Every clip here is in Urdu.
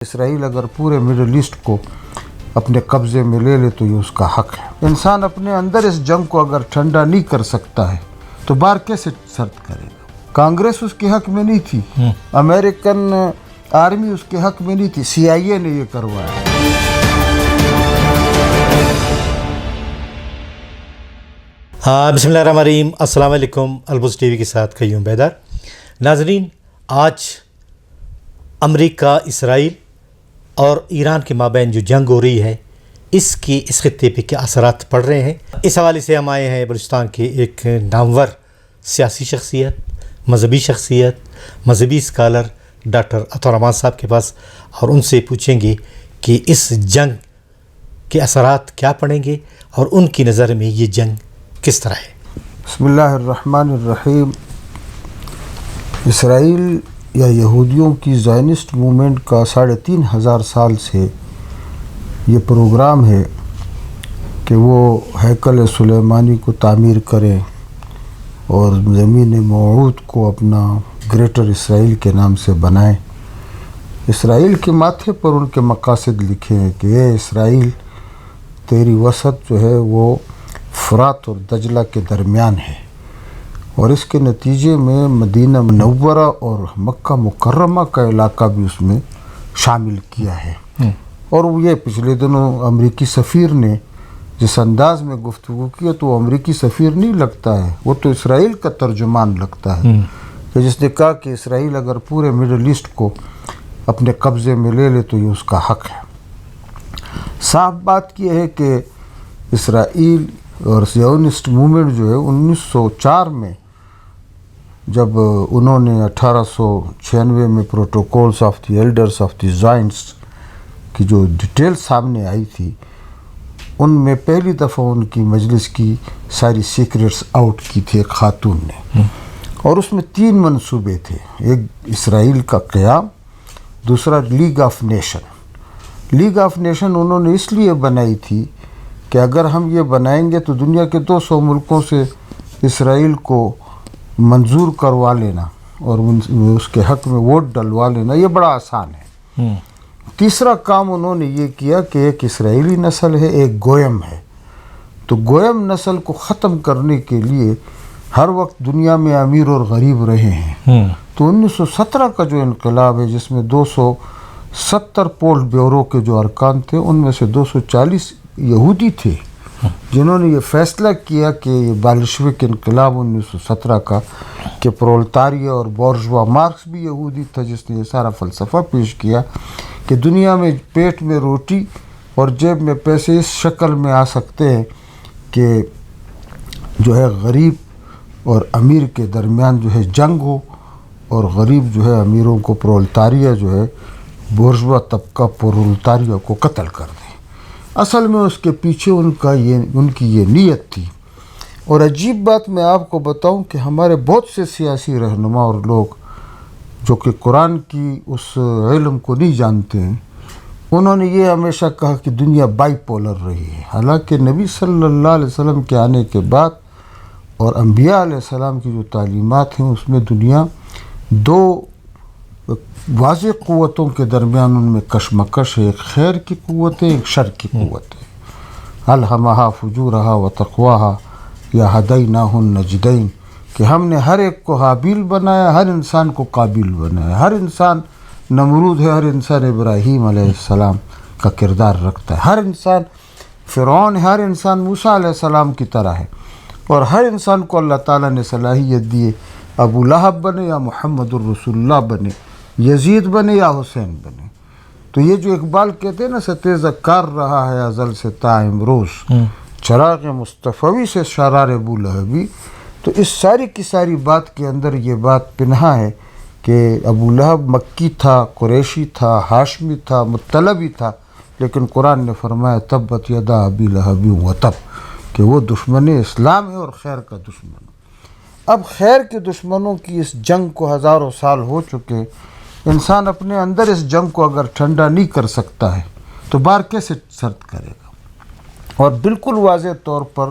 اسرائیل اگر پورے مڈل ایسٹ کو اپنے قبضے میں لے لے تو یہ اس کا حق ہے۔ انسان اپنے اندر اس جنگ کو اگر ٹھنڈا نہیں کر سکتا ہے تو باہر کیسے سرد کرے گا؟ کانگریس اس کے حق میں نہیں تھی، امریکن آرمی اس کے حق میں نہیں تھی، CIA نے یہ کروایا۔ بسم اللہ الرحمن الرحیم، السلام علیکم۔ البز ٹی وی کے ساتھ قیوم بیدار۔ ناظرین، آج امریکہ، اسرائیل اور ایران کے مابین جو جنگ ہو رہی ہے اس خطے پہ کیا اثرات پڑ رہے ہیں، اس حوالے سے ہم آئے ہیں بلوچستان کے ایک نامور سیاسی شخصیت، مذہبی شخصیت، مذہبی اسکالر ڈاکٹر عطا الرحمن صاحب کے پاس، اور ان سے پوچھیں گے کہ اس جنگ کے اثرات کیا پڑیں گے اور ان کی نظر میں یہ جنگ کس طرح ہے۔ بسم اللہ الرحمن الرحیم۔ اسرائیل یا یہودیوں کی زائنسٹ موومنٹ کا 3500 سال سے یہ پروگرام ہے کہ وہ ہیکل سلیمانی کو تعمیر کریں اور زمین موعود کو اپنا گریٹر اسرائیل کے نام سے بنائیں۔ اسرائیل کے ماتھے پر ان کے مقاصد لکھے ہیں کہ اے اسرائیل، تیری وسعت جو ہے وہ فرات اور دجلہ کے درمیان ہے، اور اس کے نتیجے میں مدینہ منورہ اور مکہ مکرمہ کا علاقہ بھی اس میں شامل کیا ہے۔ اور یہ پچھلے دنوں امریکی سفیر نے جس انداز میں گفتگو کیا تو وہ امریکی سفیر نہیں لگتا ہے، وہ تو اسرائیل کا ترجمان لگتا ہے، کہ جس نے کہا کہ اسرائیل اگر پورے مڈل ایسٹ کو اپنے قبضے میں لے لے تو یہ اس کا حق ہے۔ صاف بات یہ ہے کہ اسرائیل اور زیونسٹ موومنٹ جو ہے 1904 میں جب انہوں نے 1896 میں protocols of the elders of the Zionists کی جو ڈیٹیل سامنے آئی تھی، ان میں پہلی دفعہ ان کی مجلس کی ساری سیکریٹس آؤٹ کی تھی ایک خاتون نے، اور اس میں 3 منصوبے تھے۔ ایک اسرائیل کا قیام، دوسرا league of nation. League of nation انہوں نے اس لیے بنائی تھی کہ اگر ہم یہ بنائیں گے تو دنیا کے 200 ملکوں سے اسرائیل کو منظور کروا لینا اور اس کے حق میں ووٹ ڈلوا لینا یہ بڑا آسان ہے۔ تیسرا کام انہوں نے یہ کیا کہ ایک اسرائیلی نسل ہے، ایک گویم ہے، تو گویم نسل کو ختم کرنے کے لیے ہر وقت دنیا میں امیر اور غریب رہے ہیں۔ تو 1917 کا جو انقلاب ہے جس میں 270 پولٹ بیورو کے جو ارکان تھے ان میں سے 240 یہودی تھے، جنہوں نے یہ فیصلہ کیا کہ یہ بالشوک انقلاب 1917 کا کہ پرولتاریہ اور بورژوا، مارکس بھی یہودی تھا جس نے یہ سارا فلسفہ پیش کیا کہ دنیا میں پیٹ میں روٹی اور جیب میں پیسے اس شکل میں آ سکتے ہیں کہ جو ہے غریب اور امیر کے درمیان جو ہے جنگ ہو، اور غریب جو ہے امیروں کو، پرولتاریہ جو ہے بورژوا طبقہ پرولتاریہ کو قتل کر دے۔ اصل میں اس کے پیچھے ان کی یہ نیت تھی۔ اور عجیب بات میں آپ کو بتاؤں کہ ہمارے بہت سے سیاسی رہنما اور لوگ جو کہ قرآن کی اس علم کو نہیں جانتے ہیں، انہوں نے یہ ہمیشہ کہا کہ دنیا بائی پولر رہی ہے، حالانکہ نبی صلی اللہ علیہ وسلم کے آنے کے بعد اور انبیاء علیہ السلام کی جو تعلیمات ہیں اس میں دنیا 2 واضح قوتوں کے درمیان ان میں کشمکش ہے، ایک خیر کی قوت ہے، ایک شر کی قوت ہے۔ الہمہا فجورہا و تقواہا یا ہدیناہ النجدین، کہ ہم نے ہر ایک کو حابیل بنایا، ہر انسان کو قابل بنایا، ہر انسان نمرود ہے، ہر انسان ابراہیم علیہ السلام کا کردار رکھتا ہے، ہر انسان فرعون ہے، ہر انسان موسیٰ علیہ السلام کی طرح ہے، اور ہر انسان کو اللہ تعالیٰ نے صلاحیت دی ہے ابو لہب بنے یا محمد الرسول اللہ بنے، یزید بنے یا حسین بنے۔ تو یہ جو اقبال کہتے ہیں نا، ستیزہ کار رہا ہے ازل سے تا امروز، چراغ مصطفی سے شرار ابو لہبی۔ تو اس ساری کی ساری بات کے اندر یہ بات پنہا ہے کہ ابو لہب مکی تھا، قریشی تھا، ہاشمی تھا، مطلبی تھا، لیکن قرآن نے فرمایا تبت یدا ابی لہب وتب، کہ وہ دشمن اسلام ہے اور خیر کا دشمن۔ اب خیر کے دشمنوں کی اس جنگ کو ہزاروں سال ہو چکے، انسان اپنے اندر اس جنگ کو اگر ٹھنڈا نہیں کر سکتا ہے تو باہر کیسے سرد کرے گا؟ اور بالکل واضح طور پر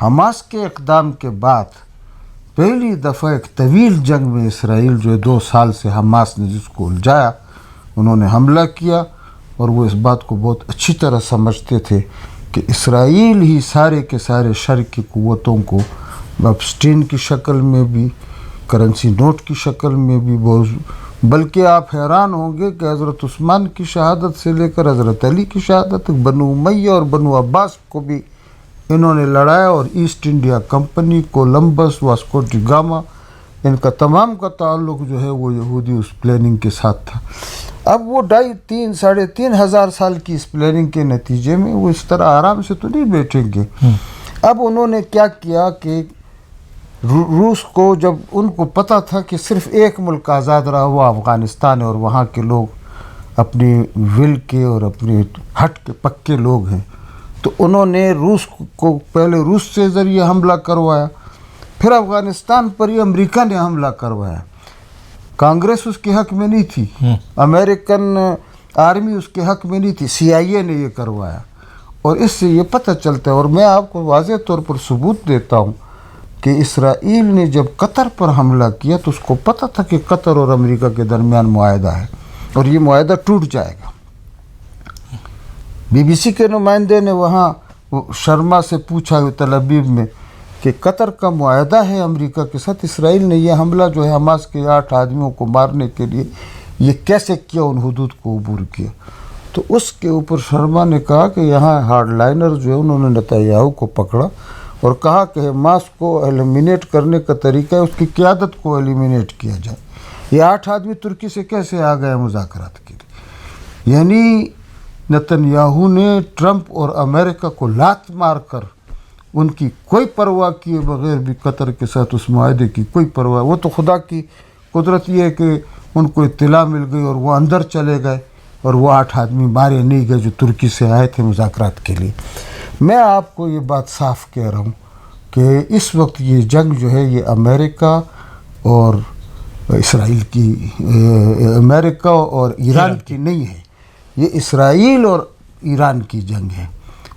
حماس کے اقدام کے بعد پہلی دفعہ ایک طویل جنگ میں اسرائیل جو 2 سال سے حماس نے جس کو الجھایا انہوں نے حملہ کیا، اور وہ اس بات کو بہت اچھی طرح سمجھتے تھے کہ اسرائیل ہی سارے کے سارے شر کی قوتوں کو ابسٹین کی شکل میں بھی، کرنسی نوٹ کی شکل میں بھی، بلکہ آپ حیران ہوں گے کہ حضرت عثمان کی شہادت سے لے کر حضرت علی کی شہادت تک بنو امیہ اور بنو عباس کو بھی انہوں نے لڑایا، اور East India Company, Columbus, Vasco da Gama, ان کا تمام کا تعلق جو ہے وہ یہودی اس پلاننگ کے ساتھ تھا۔ اب وہ 3,500 سال کی اس پلاننگ کے نتیجے میں وہ اس طرح آرام سے تو نہیں بیٹھیں گے۔ اب انہوں نے کیا کیا کہ روس کو جب ان کو پتہ تھا کہ صرف ایک ملک آزاد رہا وہ افغانستان ہے، اور وہاں کے لوگ اپنی ول کے اور اپنے ہٹ کے پکے لوگ ہیں، تو انہوں نے روس کو پہلے روس سے ذریعے حملہ کروایا، پھر افغانستان پر ہی امریکہ نے حملہ کروایا۔ کانگریس اس کے حق میں نہیں تھی، امریکن آرمی اس کے حق میں نہیں تھی، CIA نے یہ کروایا، اور اس سے یہ پتہ چلتا ہے، اور میں آپ کو واضح طور پر ثبوت دیتا ہوں کہ اسرائیل نے جب قطر پر حملہ کیا تو اس کو پتہ تھا کہ قطر اور امریکہ کے درمیان معاہدہ ہے اور یہ معاہدہ ٹوٹ جائے گا۔ BBC کے نمائندے نے وہاں شرما سے پوچھا تل ابیب میں کہ قطر کا معاہدہ ہے امریکہ کے ساتھ، اسرائیل نے یہ حملہ جو ہے حماس کے 8 آدمیوں کو مارنے کے لیے یہ کیسے کیا، ان حدود کو عبور کیا؟ تو اس کے اوپر شرما نے کہا کہ یہاں ہارڈ لائنر جو ہے انہوں نے نتنیاہو کو پکڑا اور کہا کہ حماس کو ایلیمینیٹ کرنے کا طریقہ ہے اس کی قیادت کو ایلیمینیٹ کیا جائے۔ یہ 8 آدمی ترکی سے کیسے آ گئے مذاکرات کے لیے؟ یعنی نتنیاہو نے ٹرمپ اور امریکہ کو لات مار کر ان کی کوئی پرواہ کیے بغیر بھی قطر کے ساتھ اس معاہدے کی کوئی پرواہ، وہ تو خدا کی قدرت یہ ہے کہ ان کو اطلاع مل گئی اور وہ اندر چلے گئے اور وہ 8 آدمی مارے نہیں گئے جو ترکی سے آئے تھے مذاکرات کے لیے۔ میں آپ کو یہ بات صاف کہہ رہا ہوں کہ اس وقت یہ جنگ جو ہے یہ امریکہ اور اسرائیل کی، امریکہ اور ایران کی نہیں ہے، یہ اسرائیل اور ایران کی جنگ ہے۔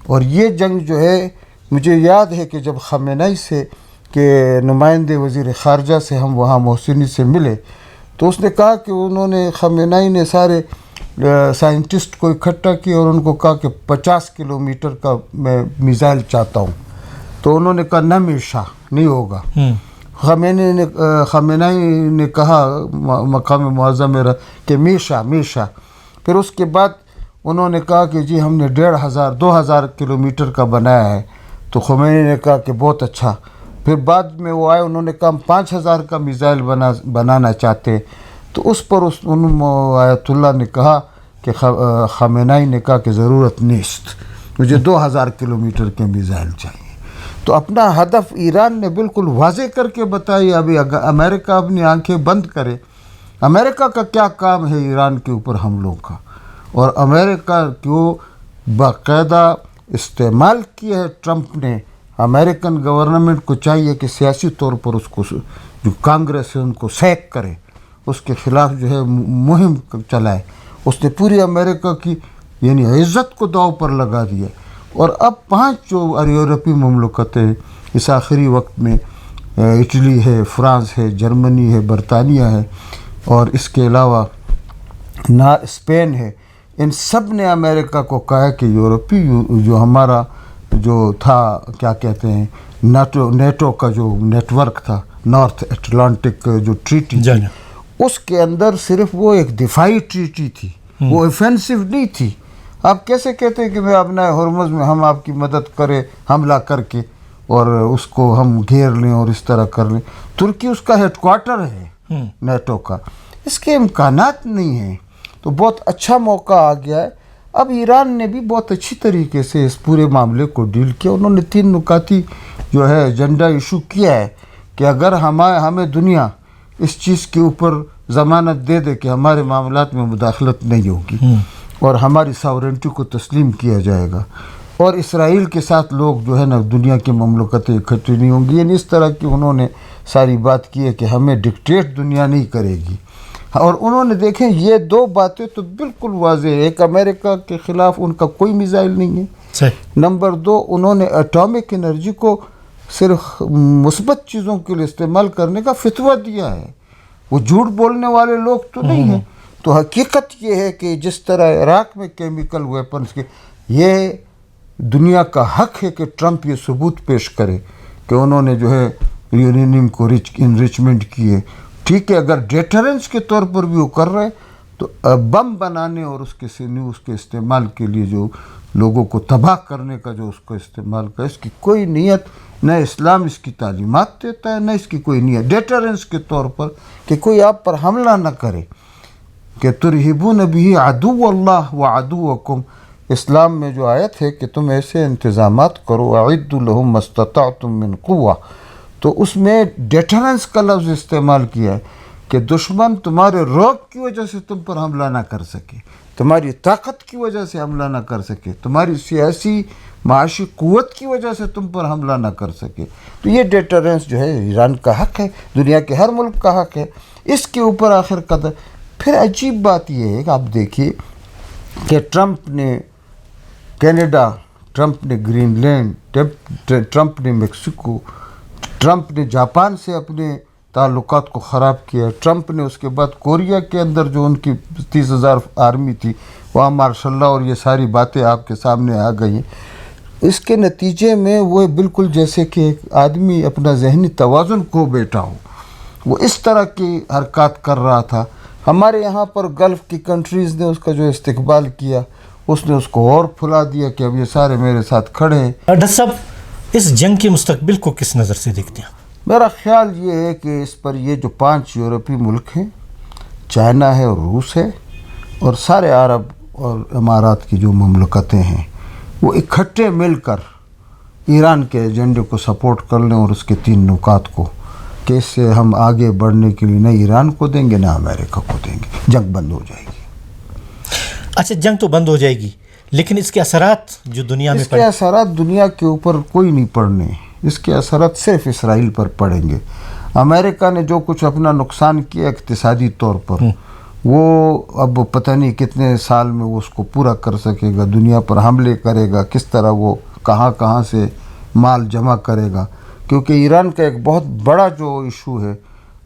اور یہ جنگ جو ہے مجھے یاد ہے کہ جب خامنئی سے کے نمائندے وزیر خارجہ سے ہم وہاں محسنی سے ملے تو اس نے کہا کہ انہوں نے خامنئی نے سارے سائنٹسٹ کو اکٹھا کیا اور ان کو کہا کہ 50 کلومیٹر کا میں میزائل چاہتا ہوں، تو انہوں نے کہا نہ میشا نہیں ہوگا۔ خامنئی نے کہا مقام معظم میرا کہ میشا۔ پھر اس کے بعد انہوں نے کہا کہ جی ہم نے 2,500 کلومیٹر کا بنایا ہے، تو خمینی نے کہا کہ بہت اچھا۔ پھر بعد میں وہ آئے، انہوں نے کہا ہم 5,000 کا میزائل بنانا چاہتے، تو اس پر آیت اللہ نے کہا کہ خامنئی نے کہا کہ ضرورت نیست، مجھے 2,000 کلومیٹر کے میزائل چاہیے۔ تو اپنا ہدف ایران نے بالکل واضح کر کے بتائی۔ ابھی امریکہ اپنی آنکھیں بند کرے، امریکہ کا کیا کام ہے ایران کے اوپر حملوں کا، اور امریکہ کو باقاعدہ استعمال کیا ہے ٹرمپ نے۔ امریکن گورنمنٹ کو چاہیے کہ سیاسی طور پر اس کو جو کانگریس ہے ان کو سیک کرے، اس کے خلاف جو ہے مہم چلائے۔ اس نے پوری امریکہ کی یعنی عزت کو داؤ پر لگا دیا، اور اب 5 جو یورپی مملکتیں اس آخری وقت میں اٹلی ہے، فرانس ہے، جرمنی ہے، برطانیہ ہے، اور اس کے علاوہ اسپین ہے، ان سب نے امریکہ کو کہا کہ یورپی جو ہمارا جو تھا کیا کہتے ہیں نیٹو کا جو نیٹ ورک تھا، نارتھ اٹلانٹک جو ٹریٹی تھی، اس کے اندر صرف وہ ایک دفاعی ٹریٹی تھی، وہ ایفینسو نہیں تھی۔ آپ کیسے کہتے ہیں کہ میں اپنا ہرمز میں ہم آپ کی مدد کریں حملہ کر کے اور اس کو ہم گھیر لیں اور اس طرح کر لیں؟ ترکی اس کا ہیڈ کوارٹر ہے نیٹو کا، اس کے امکانات نہیں ہیں۔ تو بہت اچھا موقع آ گیا ہے۔ اب ایران نے بھی بہت اچھی طریقے سے اس پورے معاملے کو ڈیل کیا۔ انہوں نے 3 نکاتی جو ہے ایجنڈا ایشو کیا ہے کہ اگر ہمیں دنیا اس چیز کے اوپر ضمانت دے دے کہ ہمارے معاملات میں مداخلت نہیں ہوگی اور ہماری ساورنٹی کو تسلیم کیا جائے گا، اور اسرائیل کے ساتھ لوگ جو ہے نا دنیا کی مملکتیں اکٹھی نہیں ہوں گی، یعنی اس طرح کی انہوں نے ساری بات کی ہے کہ ہمیں ڈکٹیٹ دنیا نہیں کرے گی۔ اور انہوں نے دیکھیں یہ 2 باتیں تو بالکل واضح ہے، ایک امریکہ کے خلاف ان کا کوئی میزائل نہیں ہے، نمبر 2 انہوں نے اٹامک انرجی کو صرف مثبت چیزوں کے لیے استعمال کرنے کا فتویٰ دیا ہے۔ وہ جھوٹ بولنے والے لوگ تو نہیں ہیں، تو حقیقت یہ ہے کہ جس طرح عراق میں کیمیکل ویپنز کے، یہ دنیا کا حق ہے کہ ٹرمپ یہ ثبوت پیش کرے کہ انہوں نے جو ہے یورینیم کو انریچمنٹ کی ہے. ٹھیک ہے، اگر ڈیٹرنس کے طور پر بھی وہ کر رہے تو بم بنانے اور اس کے استعمال کے لیے جو لوگوں کو تباہ کرنے کا جو اس کو استعمال کا، اس کی کوئی نیت نہ اسلام اس کی تعلیمات دیتا ہے، نہ اس کی کوئی نیت ڈیٹرنس کے طور پر کہ کوئی آپ پر حملہ نہ کرے. کہ ترہبون بھی عدو اللہ و عدوکم، اسلام میں جو آیت ہے کہ تم ایسے انتظامات کرو، اعدوا لہم ما استطعتم من قوہ، تو اس میں ڈیٹرنس کا لفظ استعمال کیا ہے کہ دشمن تمہارے روب کی وجہ سے تم پر حملہ نہ کر سکے، تمہاری طاقت کی وجہ سے حملہ نہ کر سکے، تمہاری سیاسی معاشی قوت کی وجہ سے تم پر حملہ نہ کر سکے. تو یہ ڈیٹرنس جو ہے ایران کا حق ہے، دنیا کے ہر ملک کا حق ہے. اس کے اوپر آخر قدر پھر عجیب بات یہ ہے کہ آپ دیکھیے کہ ٹرمپ نے کینیڈا، ٹرمپ نے گرین لینڈ، ٹرمپ نے میکسیکو، ٹرمپ نے جاپان سے اپنے تعلقات کو خراب کیا. ٹرمپ نے اس کے بعد کوریا کے اندر جو ان کی 30,000 آرمی تھی وہاں مارشل لا اور یہ ساری باتیں آپ کے سامنے آ گئی. اس کے نتیجے میں وہ بالکل جیسے کہ ایک آدمی اپنا ذہنی توازن کھو بیٹھا ہو، وہ اس طرح کی حرکات کر رہا تھا. ہمارے یہاں پر گلف کی کنٹریز نے اس کا جو استقبال کیا، اس نے اس کو اور پھلا دیا کہ اب یہ سارے میرے ساتھ کھڑے ہیں. ڈاکٹر صاحب، اس جنگ کے مستقبل کو کس نظر سے دیکھتے ہیں؟ میرا خیال یہ ہے کہ اس پر یہ جو 5 یورپی ملک ہیں، چائنا ہے اور روس ہے اور سارے عرب اور امارات کی جو مملکتیں ہیں، وہ اکٹھے مل کر ایران کے ایجنڈے کو سپورٹ کر لیں اور اس کے 3 نکات کو کہ اس سے ہم آگے بڑھنے کے لیے نہ ایران کو دیں گے نہ امریکہ کو دیں گے، جنگ بند ہو جائے گی. اچھا، جنگ تو بند ہو جائے گی، لیکن اس کے اثرات جو دنیا میں اس کے اثرات دنیا کے اوپر کوئی نہیں پڑنے، اس کے اثرات صرف اسرائیل پر پڑیں گے. امریکہ نے جو کچھ اپنا نقصان کیا اقتصادی طور پر، وہ اب پتہ نہیں کتنے سال میں وہ اس کو پورا کر سکے گا. دنیا پر حملے کرے گا، کس طرح وہ کہاں سے مال جمع کرے گا. کیونکہ ایران کا ایک بہت بڑا جو ایشو ہے،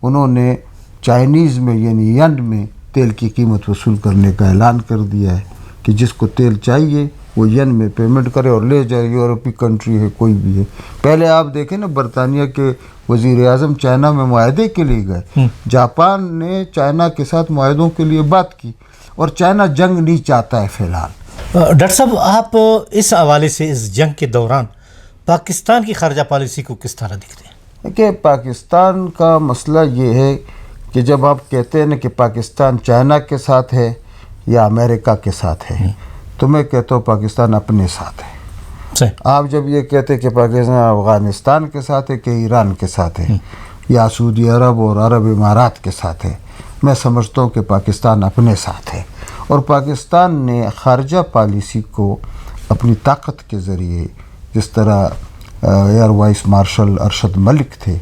انہوں نے چائنیز میں یعنی ین میں تیل کی قیمت وصول کرنے کا اعلان کر دیا ہے کہ جس کو تیل چاہیے وہ ین میں پیمنٹ کرے اور لے جائے. یورپی کنٹری ہے، کوئی بھی ہے. پہلے آپ دیکھیں نا، برطانیہ کے وزیر اعظم چائنا میں معاہدے کے لیے گئے. جاپان نے چائنا کے ساتھ معاہدوں کے لیے بات کی اور چائنا جنگ نہیں چاہتا ہے فی الحال. ڈاکٹر صاحب، آپ اس حوالے سے اس جنگ کے دوران پاکستان کی خارجہ پالیسی کو کس طرح دیکھتے ہیں؟ کہ پاکستان کا مسئلہ یہ ہے کہ جب آپ کہتے ہیں نا کہ پاکستان چائنا کے ساتھ ہے یا امریکہ کے ساتھ ہے، تو میں کہتا ہوں پاکستان اپنے ساتھ ہے. آپ جب یہ کہتے کہ پاکستان افغانستان کے ساتھ ہے کہ ایران کے ساتھ ہے یا سعودی عرب اور عرب امارات کے ساتھ ہے، میں سمجھتا ہوں کہ پاکستان اپنے ساتھ ہے. اور پاکستان نے خارجہ پالیسی کو اپنی طاقت کے ذریعے، جس طرح air vice marshal Arshad Malik تھے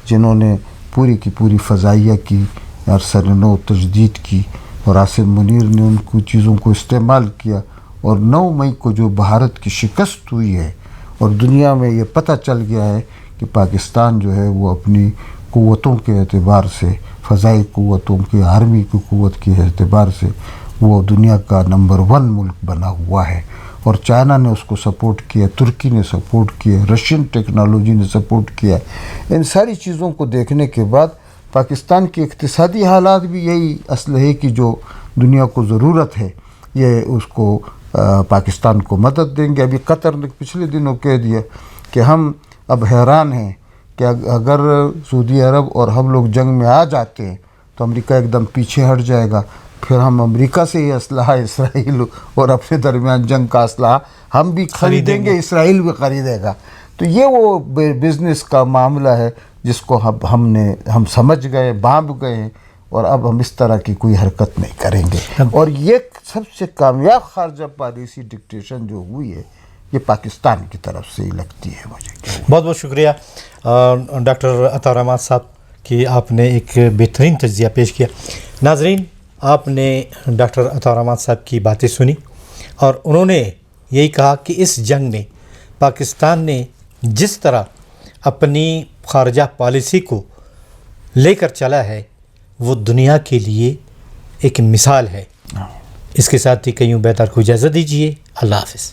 جنہوں نے پوری کی پوری فضائیہ کی، عرصہ نو تجدید کی، اور آصم منیر نے ان کو چیزوں کو استعمال کیا، اور 9 مئی کو جو بھارت کی شکست ہوئی ہے اور دنیا میں یہ پتہ چل گیا ہے کہ پاکستان جو ہے وہ اپنی قوتوں کے اعتبار سے، فضائی قوتوں کی، آرمی کی قوت کے اعتبار سے وہ دنیا کا نمبر 1 ملک بنا ہوا ہے. اور چائنا نے اس کو سپورٹ کیا، ترکی نے سپورٹ کیا، رشین ٹیکنالوجی نے سپورٹ کیا. ان ساری چیزوں کو دیکھنے کے بعد پاکستان کے اقتصادی حالات بھی یہی اسلحے کی جو دنیا کو ضرورت ہے، یہ اس کو پاکستان کو مدد دیں گے. ابھی قطر نے پچھلے دنوں کہہ دیا کہ ہم اب حیران ہیں کہ اگر سعودی عرب اور ہم لوگ جنگ میں آ جاتے ہیں تو امریکہ ایک دم پیچھے ہٹ جائے گا، پھر ہم امریکہ سے یہ اسلحہ اسرائیل اور اپنے درمیان جنگ کا اسلحہ ہم بھی خریدیں گے، اسرائیل بھی خریدے گا. تو یہ وہ بزنس کا معاملہ ہے جس کو ہم سمجھ گئے، بانپ گئے ہیں، اور اب ہم اس طرح کی کوئی حرکت نہیں کریں گے. اور یہ سب سے کامیاب خارجہ پالیسی ڈکٹیشن جو ہوئی ہے یہ پاکستان کی طرف سے ہی لگتی ہے مجھے. بہت بہت شکریہ ڈاکٹر عطا الرحمن صاحب کہ آپ نے ایک بہترین تجزیہ پیش کیا. ناظرین، آپ نے ڈاکٹر عطا الرحمن صاحب کی باتیں سنی اور انہوں نے یہی کہا کہ اس جنگ میں پاکستان نے جس طرح اپنی خارجہ پالیسی کو لے کر چلا ہے وہ دنیا کے لیے ایک مثال ہے۔ اس کے ساتھ ہی کئیوں بیدار کو اجازت دیجیے۔ اللہ حافظ۔